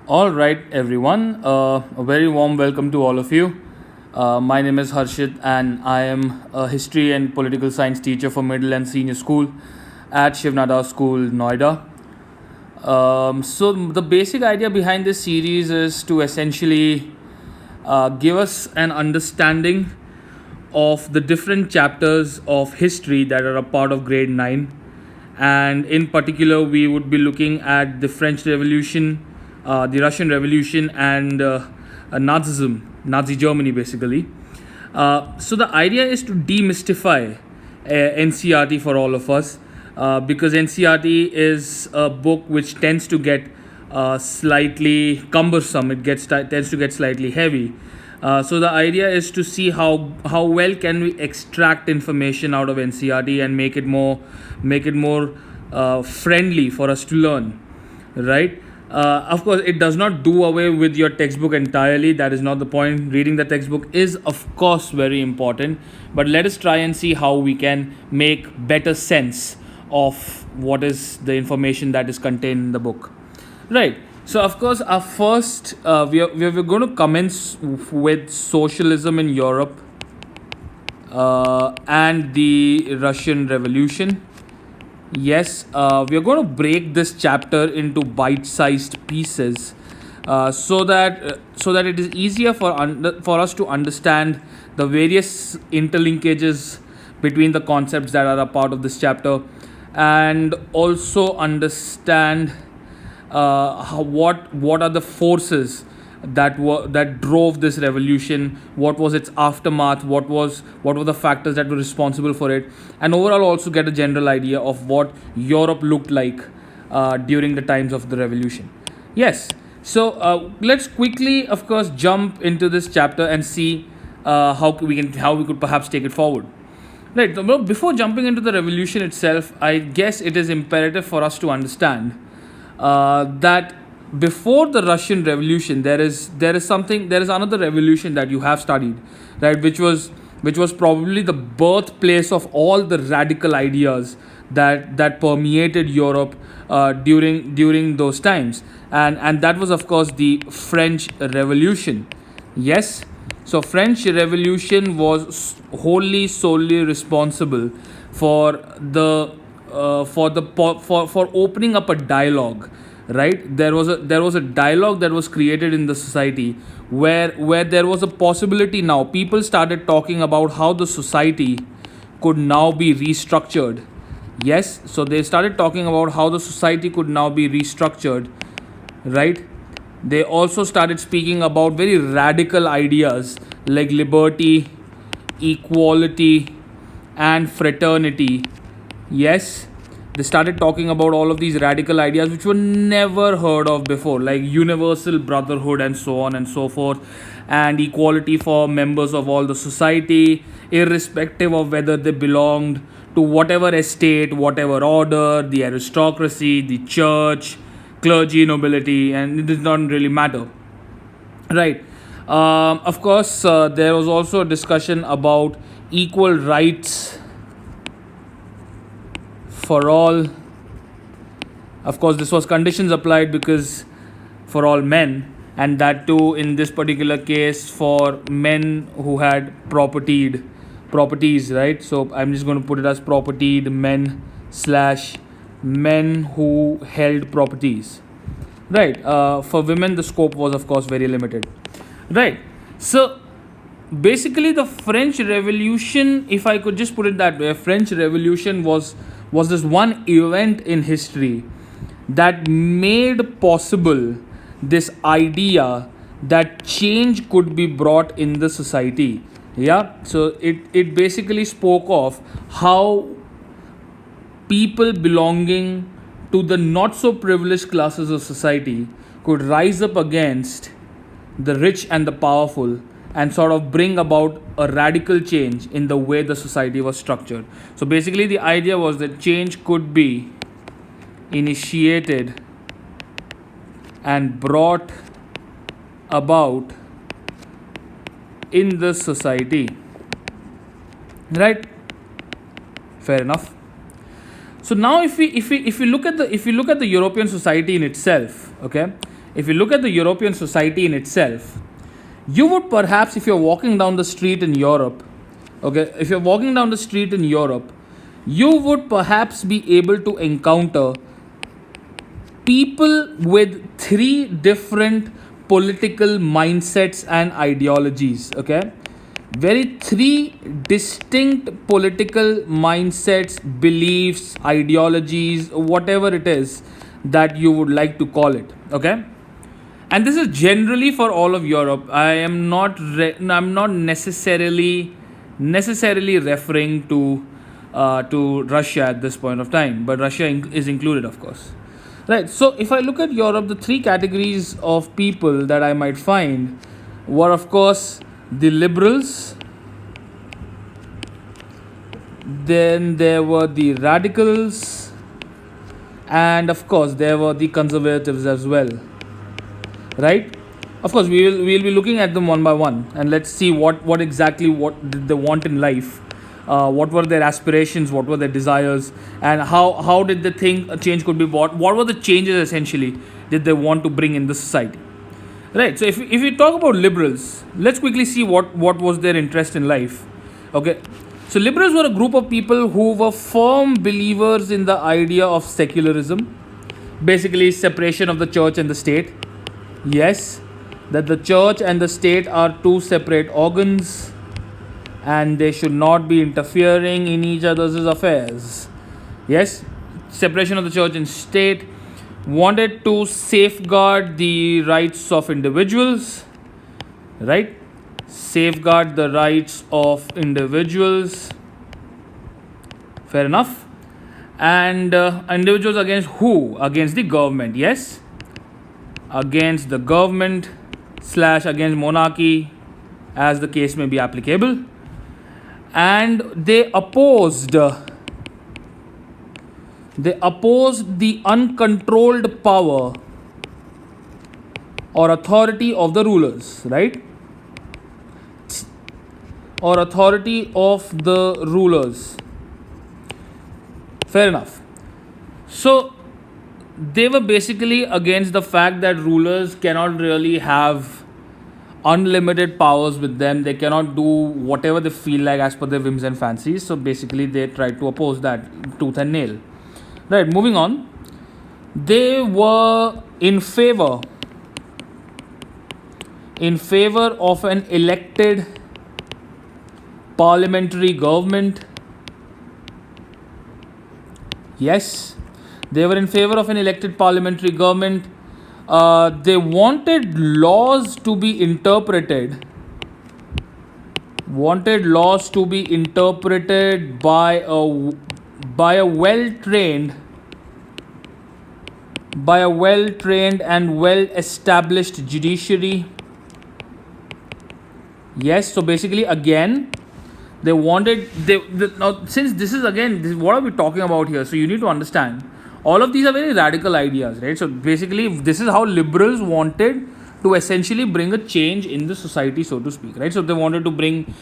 All right, everyone. A very warm welcome to all of you. My name is Harshit, and I am a history and political science teacher for middle and senior school at Shivnada School, Noida. So, the basic idea behind this series is to essentially give us an understanding of the different chapters of history that are a part of grade 9, and in particular we would be looking at the French Revolution, the Russian Revolution, and Nazism, Nazi Germany basically. So the idea is to demystify NCRT for all of us, because NCRT is a book which tends to get slightly cumbersome. Tends to get slightly heavy. So the idea is to see how well can we extract information out of NCRT and make it more friendly for us to learn, right? Of course, it does not do away with your textbook entirely. That is not the point. Reading the textbook is, of course, very important. But let us try and see how we can make better sense of what is the information that is contained in the book. Right. So, of course, our first, we're going to commence with socialism in Europe and the Russian Revolution. Yes, we are going to break this chapter into bite-sized pieces, so that it is easier for us to understand the various interlinkages between the concepts that are a part of this chapter, and also understand what are the forces that drove this revolution, what was its aftermath, what were the factors that were responsible for it, and overall also get a general idea of what Europe looked like during the times of the revolution. Yes, so let's quickly, of course, jump into this chapter and see how we could perhaps take it forward. Right. Well, before jumping into the revolution itself, I guess it is imperative for us to understand that before the Russian Revolution, there is another revolution that you have studied, right? Which was probably the birthplace of all the radical ideas that permeated Europe during those times, and that was, of course, the French Revolution. Yes. So French Revolution was wholly solely responsible for for opening up a dialogue, right? There was a dialogue that was created in the society where there was a possibility. Now people started talking about how the society could now be restructured. Yes, so they started talking about how the society could now be restructured, right? They also started speaking about very radical ideas like liberty, equality, and fraternity. Yes, they started talking about all of these radical ideas which were never heard of before, like universal brotherhood and so on and so forth, and equality for members of all the society, irrespective of whether they belonged to whatever estate, whatever order, the aristocracy, the church, clergy, nobility, and it does not really matter, right? Of course, there was also a discussion about equal rights for all. Of course, this was conditions applied because for all men, and that too in this particular case for men who had properties, right? So I'm just going to put it as propertied men slash men who held properties, right? For women, the scope was, of course, very limited, right? So basically the French Revolution, if I could just put it that way, French Revolution was this one event in history that made possible this idea that change could be brought in the society. Yeah, so it basically spoke of how people belonging to the not so privileged classes of society could rise up against the rich and the powerful and sort of bring about a radical change in the way the society was structured. So basically, the idea was that change could be initiated and brought about in the society, right? Fair enough. So now, if we look at the European society in itself, okay, if you look at the European society in itself, you would perhaps, if you're walking down the street in Europe, okay, if you're walking down the street in Europe, you would perhaps be able to encounter people with three different political mindsets and ideologies. Okay, very three distinct political mindsets, beliefs, ideologies, whatever it is that you would like to call it. Okay, and this is generally for all of Europe. I'm not necessarily referring to Russia at this point of time, but Russia is included, of course. Right. So if I look at Europe, the three categories of people that I might find were, of course, the liberals. Then there were the radicals, and of course there were the conservatives as well. Right. Of course, we'll be looking at them one by one, and let's see what exactly what did they want in life. What were their aspirations, what were their desires, and how did they think a change could be brought, what were the changes essentially did they want to bring in the society. Right, so if we talk about liberals, let's quickly see what was their interest in life. Okay, so liberals were a group of people who were firm believers in the idea of secularism, basically separation of the church and the state. Yes, that the church and the state are two separate organs, and they should not be interfering in each other's affairs. Yes, separation of the church and state, wanted to safeguard the rights of individuals, right? Safeguard the rights of individuals. Fair enough. And individuals against who? Against the government, yes? Against the government / against monarchy, as the case may be applicable. And they opposed the uncontrolled power or authority of the rulers, right? Or authority of the rulers. Fair enough. So they were basically against the fact that rulers cannot really have unlimited powers with them. They cannot do whatever they feel like as per their whims and fancies. So basically they tried to oppose that tooth and nail. Right, moving on. They were in favor of an elected parliamentary government. Yes, they were in favor of an elected parliamentary government. They wanted laws to be interpreted by a well-trained and well-established judiciary. Yes, so basically again they wanted now, since this is what are we talking about here, so you need to understand all of these are very radical ideas, right? So basically this is how liberals wanted to essentially bring a change in the society, so to speak, right? So they wanted to bring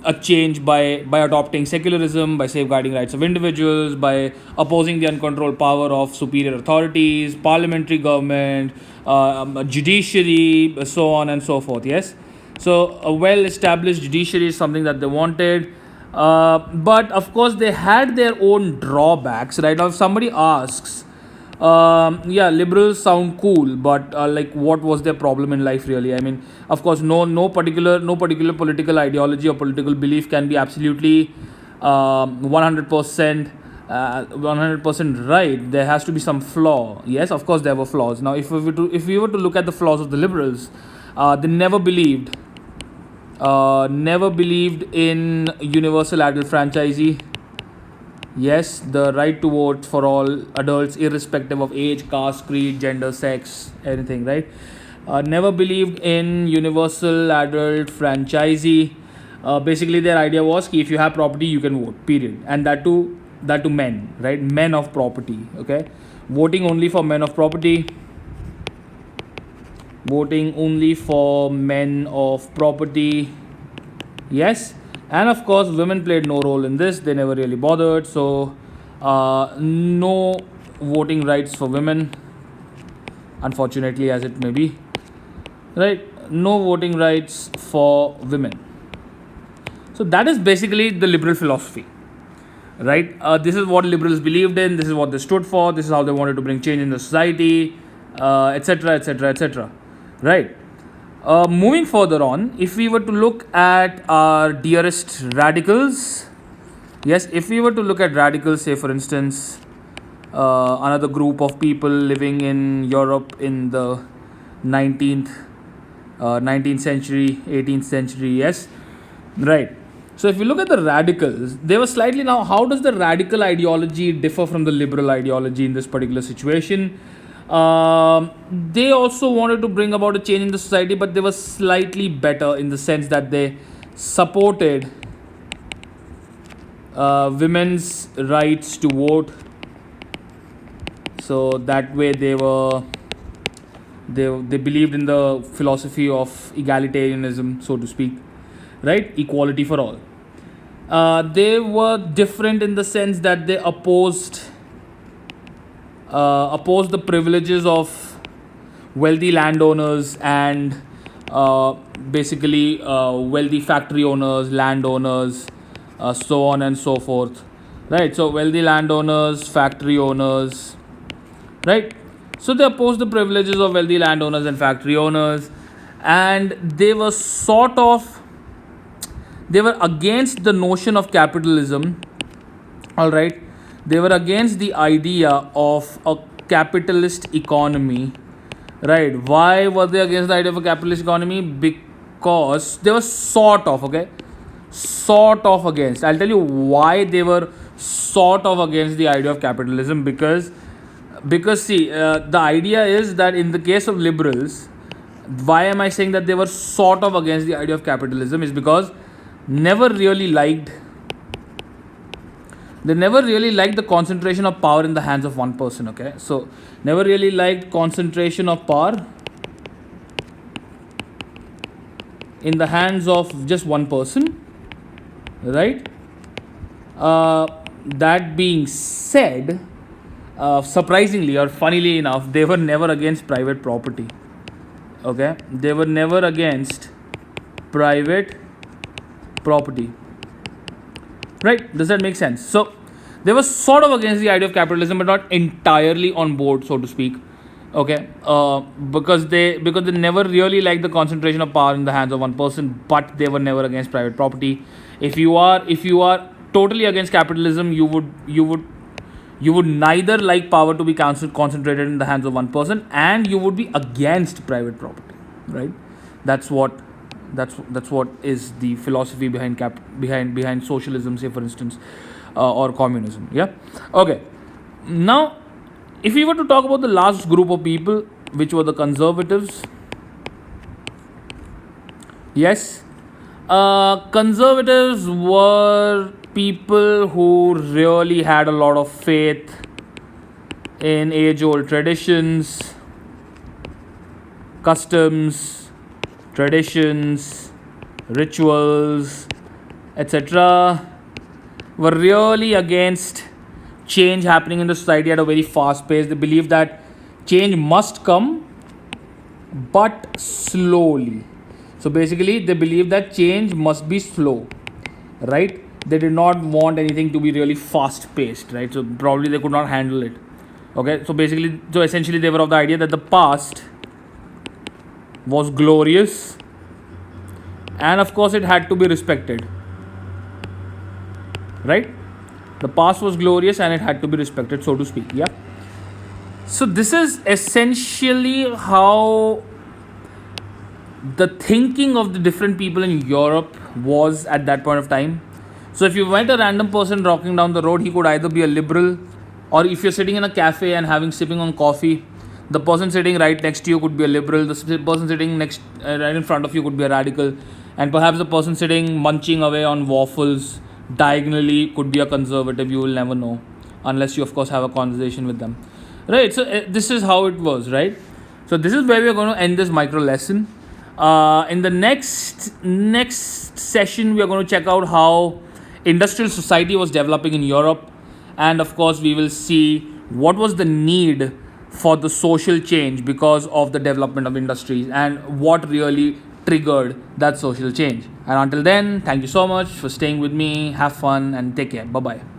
a change by adopting secularism, by safeguarding rights of individuals, by opposing the uncontrolled power of superior authorities, parliamentary government, judiciary, so on and so forth. Yes, so a well-established judiciary is something that they wanted. But of course they had their own drawbacks, right? Now if somebody asks, liberals sound cool, but like what was their problem in life really? I mean, of course no particular political ideology or political belief can be absolutely 100% right. There has to be some flaw. Yes, of course there were flaws. Now if we were to look at the flaws of the liberals, they never believed in universal adult franchisee. Yes, the right to vote for all adults irrespective of age, caste, creed, gender, sex, anything, right? Never believed in universal adult franchisee. Basically their idea was if you have property you can vote, period, and that to men, right? Men of property. Okay, voting only for men of property. Voting only for men of property. Yes, and of course women played no role in this. They never really bothered. So no voting rights for women. unfortunately as it may be, right? No voting rights for women. So that is basically the liberal philosophy, right? This is what liberals believed in, this is what they stood for, this is how they wanted to bring change in the society, etc., etc., etc., right? Moving further on, if we were to look at our dearest radicals, yes, if we were to look at radicals, say for instance, another group of people living in Europe in the 19th, 19th century, 18th century, yes, right. So if you look at the radicals, they were slightly, now how does the radical ideology differ from the liberal ideology in this particular situation? They also wanted to bring about a change in the society, but they were slightly better in the sense that they supported women's rights to vote. So that way they believed in the philosophy of egalitarianism, so to speak, right? Equality for all. They were different in the sense that they opposed the privileges of wealthy landowners and basically wealthy factory owners, landowners, so on and so forth, right? So wealthy landowners, factory owners, right? So they opposed the privileges of wealthy landowners and factory owners, and they were against the notion of capitalism, all right? They were against the idea of a capitalist economy, right? Why were they against the idea of a capitalist economy? Because they were sort of against. I'll tell you why they were sort of against the idea of capitalism. Because see, the idea is that in the case of liberals, why am I saying that they were sort of against the idea of capitalism is because they never really liked the concentration of power in the hands of one person, okay? So never really liked concentration of power in the hands of just one person, right? That being said, surprisingly or funnily enough, they were never against private property, okay? They were never against private property, right? Does that make sense? So they were sort of against the idea of capitalism, but not entirely on board, so to speak, okay? Because they never really liked the concentration of power in the hands of one person, but they were never against private property. If you are totally against capitalism, you would neither like power to be concentrated in the hands of one person, and you would be against private property, right? That's what is the philosophy behind socialism, say for instance, or communism. Yeah. Okay. Now, if we were to talk about the last group of people, which were the conservatives, yes, conservatives were people who really had a lot of faith in age-old traditions, customs, traditions, rituals, etc. Were really against change happening in the society at a very fast pace. They believe that change must come, but slowly. So basically, they believe that change must be slow, right? They did not want anything to be really fast paced, right? So probably they could not handle it. Okay, so essentially they were of the idea that the past was glorious, and of course it had to be respected, right? The past was glorious and it had to be respected, so to speak. Yeah. So this is essentially how the thinking of the different people in Europe was at that point of time. So if you met a random person walking down the road, he could either be a liberal, or if you're sitting in a cafe and sipping on coffee, the person sitting right next to you could be a liberal, the person sitting right in front of you could be a radical, and perhaps the person sitting munching away on waffles diagonally could be a conservative. You will never know unless you of course have a conversation with them, right? So this is how it was, right? So this is where we are going to end this micro lesson. In the next session, we are going to check out how industrial society was developing in Europe, and of course we will see what was the need for the social change because of the development of industries and what really triggered that social change. And until then, thank you so much for staying with me. Have fun and take care. Bye bye.